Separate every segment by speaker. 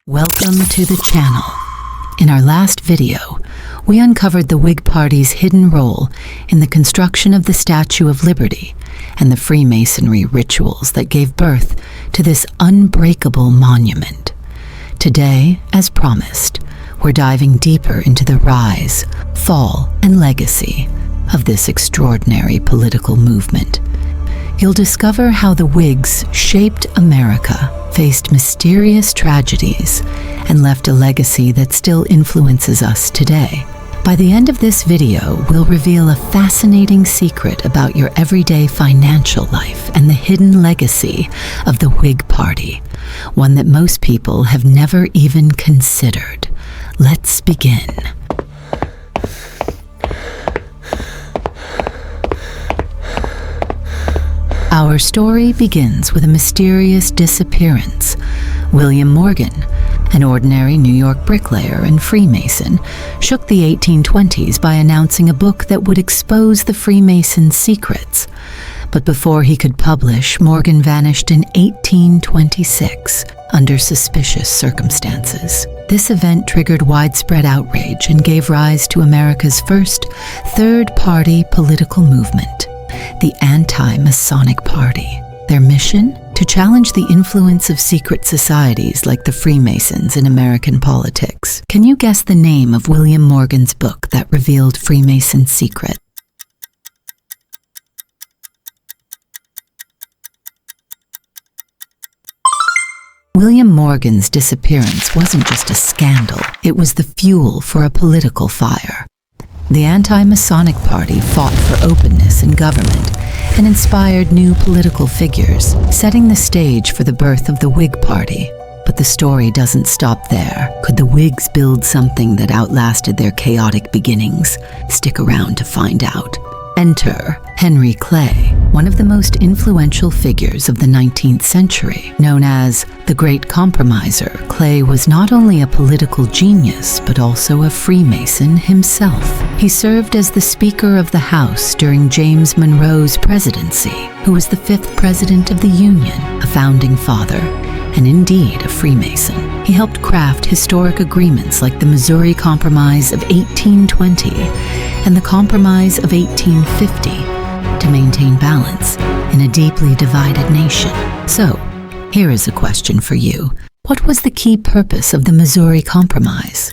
Speaker 1: Welcome to the channel. In our last video, we uncovered the Whig Party's hidden role in the construction of the Statue of Liberty and the Freemasonry rituals that gave birth to this unbreakable monument. Today, as promised, we're diving deeper into the rise, fall, and legacy of this extraordinary political movement. You'll discover how the Whigs shaped America, faced mysterious tragedies, and left a legacy that still influences us today. By the end of this video, we'll reveal a fascinating secret about your everyday financial life and the hidden legacy of the Whig Party, one that most people have never even considered. Let's begin. Our story begins with a mysterious disappearance. William Morgan, an ordinary New York bricklayer and Freemason, shook the 1820s by announcing a book that would expose the Freemasons' secrets. But before he could publish, Morgan vanished in 1826 under suspicious circumstances. This event triggered widespread outrage and gave rise to America's first third-party political movement, the Anti-Masonic Party. Their mission? To challenge the influence of secret societies like the Freemasons in American politics. Can you guess the name of William Morgan's book that revealed Freemason's secret? William Morgan's disappearance wasn't just a scandal, it was the fuel for a political fire. The Anti-Masonic Party fought for openness in government and inspired new political figures, setting the stage for the birth of the Whig Party. But the story doesn't stop there. Could the Whigs build something that outlasted their chaotic beginnings? Stick around to find out. Enter Henry Clay, one of the most influential figures of the 19th century. Known as the Great Compromiser, Clay was not only a political genius, but also a Freemason himself. He served as the Speaker of the House during James Monroe's presidency, who was the 5th President of the Union, a founding father, and indeed a Freemason. He helped craft historic agreements like the Missouri Compromise of 1820 and the Compromise of 1850 to maintain balance in a deeply divided nation. So, here is a question for you. What was the key purpose of the Missouri Compromise?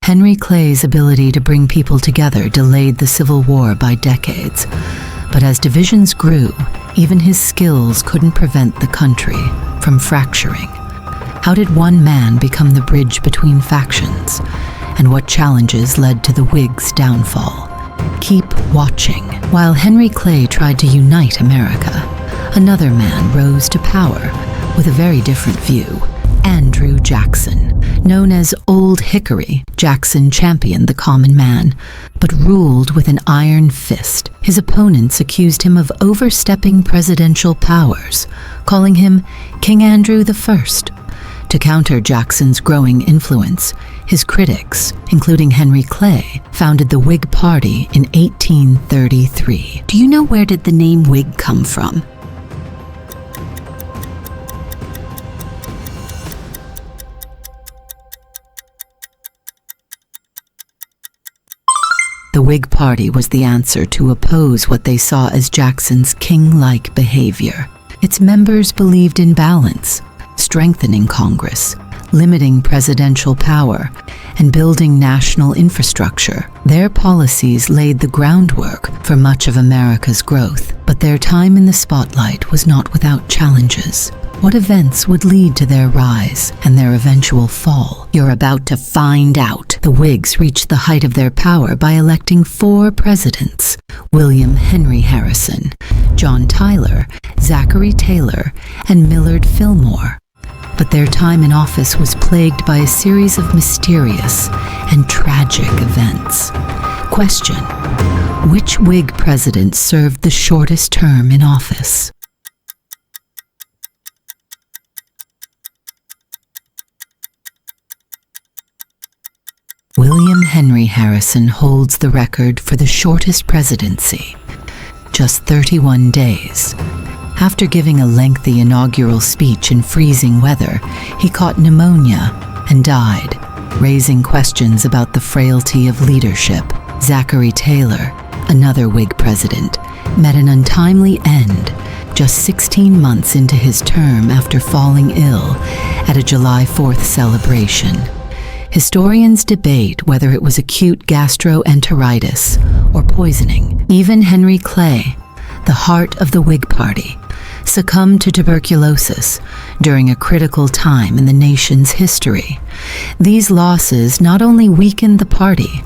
Speaker 1: Henry Clay's ability to bring people together delayed the Civil War by decades. But as divisions grew, even his skills couldn't prevent the country from fracturing. How did one man become the bridge between factions? And what challenges led to the Whigs' downfall? Keep watching. While Henry Clay tried to unite America, another man rose to power with a very different view. Andrew Jackson. Known as Old Hickory, Jackson championed the common man, but ruled with an iron fist. His opponents accused him of overstepping presidential powers, calling him King Andrew I. To counter Jackson's growing influence, his critics, including Henry Clay, founded the Whig Party in 1833. Do you know where did the name Whig come from? The Whig Party was the answer to oppose what they saw as Jackson's king-like behavior. Its members believed in balance, strengthening Congress, limiting presidential power, and building national infrastructure. Their policies laid the groundwork for much of America's growth, but their time in the spotlight was not without challenges. What events would lead to their rise and their eventual fall? You're about to find out. The Whigs reached the height of their power by electing 4 presidents: William Henry Harrison, Jon Tyler, Zachary Taylor, and Millard Fillmore. But their time in office was plagued by a series of mysterious and tragic events. Question: which Whig president served the shortest term in office? William Henry Harrison holds the record for the shortest presidency, just 31 days. After giving a lengthy inaugural speech in freezing weather, he caught pneumonia and died, raising questions about the frailty of leadership. Zachary Taylor, another Whig president, met an untimely end just 16 months into his term after falling ill at a July 4th celebration. Historians debate whether it was acute gastroenteritis or poisoning. Even Henry Clay, the heart of the Whig Party, succumbed to tuberculosis during a critical time in the nation's history. These losses not only weakened the party,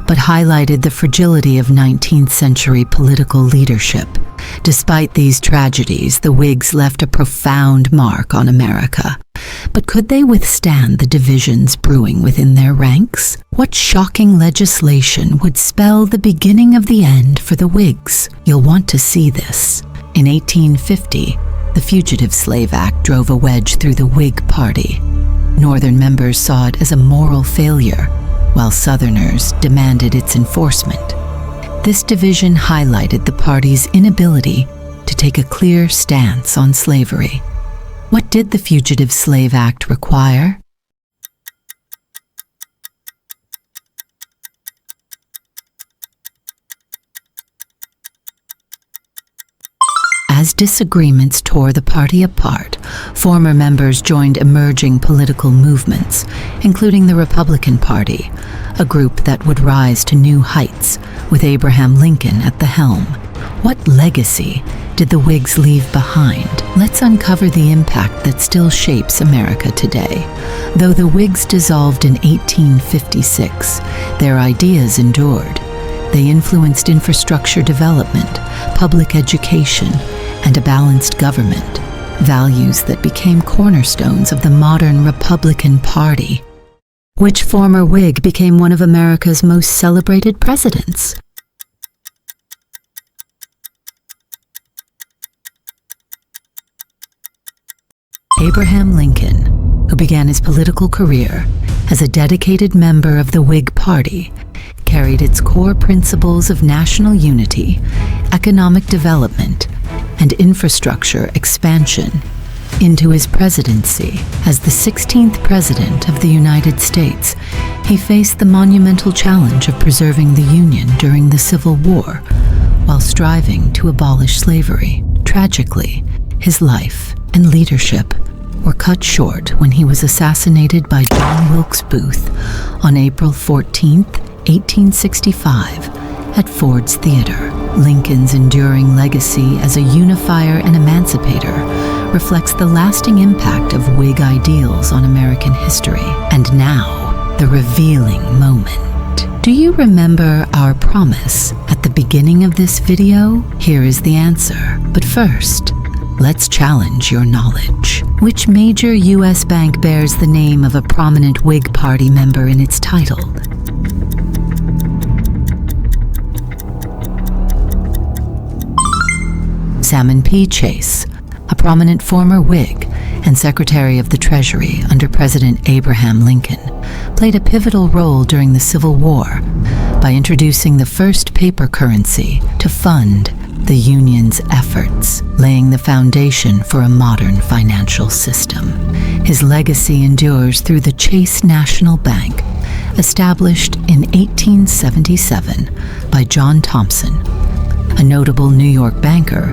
Speaker 1: but highlighted the fragility of 19th century political leadership. Despite these tragedies, the Whigs left a profound mark on America. But could they withstand the divisions brewing within their ranks? What shocking legislation would spell the beginning of the end for the Whigs? You'll want to see this. In 1850, the Fugitive Slave Act drove a wedge through the Whig Party. Northern members saw it as a moral failure, while Southerners demanded its enforcement. This division highlighted the party's inability to take a clear stance on slavery. What did the Fugitive Slave Act require? As disagreements tore the party apart, former members joined emerging political movements, including the Republican Party, a group that would rise to new heights with Abraham Lincoln at the helm. What legacy did the Whigs leave behind? Let's uncover the impact that still shapes America today. Though the Whigs dissolved in 1856, their ideas endured. They influenced infrastructure development, public education, and a balanced government, values that became cornerstones of the modern Republican Party. Which former Whig became one of America's most celebrated presidents? Abraham Lincoln, who began his political career as a dedicated member of the Whig Party, carried its core principles of national unity, economic development, and infrastructure expansion into his presidency. As the 16th President of the United States, he faced the monumental challenge of preserving the Union during the Civil War while striving to abolish slavery. Tragically, his life and leadership were cut short when he was assassinated by John Wilkes Booth on April 14, 1865, at Ford's Theater. Lincoln's enduring legacy as a unifier and emancipator reflects the lasting impact of Whig ideals on American history. And now, the revealing moment. Do you remember our promise at the beginning of this video? Here is the answer. But first, let's challenge your knowledge. Which major U.S. bank bears the name of a prominent Whig Party member in its title? Salmon P. Chase, a prominent former Whig and Secretary of the Treasury under President Abraham Lincoln, played a pivotal role during the Civil War by introducing the first paper currency to fund the Union's efforts, laying the foundation for a modern financial system. His legacy endures through the Chase National Bank, established in 1877 by John Thompson, a notable New York banker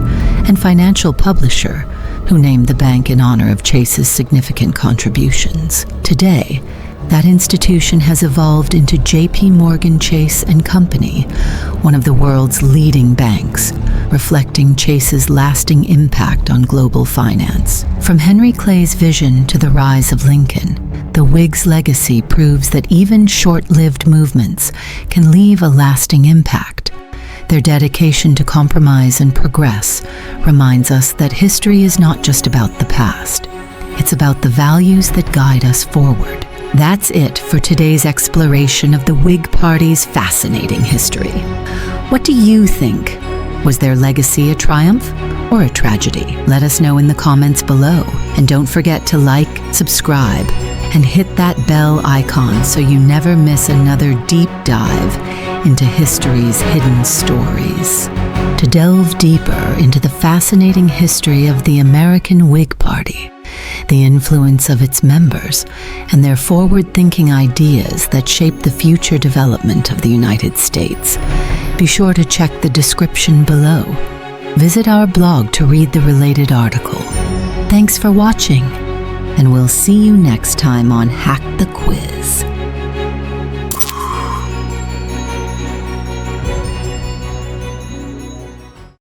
Speaker 1: and financial publisher who named the bank in honor of Chase's significant contributions. Today, that institution has evolved into J.P. Morgan Chase & Company, one of the world's leading banks, reflecting Chase's lasting impact on global finance. From Henry Clay's vision to the rise of Lincoln, the Whigs' legacy proves that even short-lived movements can leave a lasting impact. Their dedication to compromise and progress reminds us that history is not just about the past. It's about the values that guide us forward. That's it for today's exploration of the Whig Party's fascinating history. What do you think? Was their legacy a triumph or a tragedy? Let us know in the comments below. And don't forget to like, subscribe, and hit that bell icon so you never miss another deep dive into history's hidden stories. To delve deeper into the fascinating history of the American Whig Party, the influence of its members, and their forward-thinking ideas that shaped the future development of the United States, be sure to check the description below. Visit our blog to read the related article. Thanks for watching, and we'll see you next time on Hack the Quiz.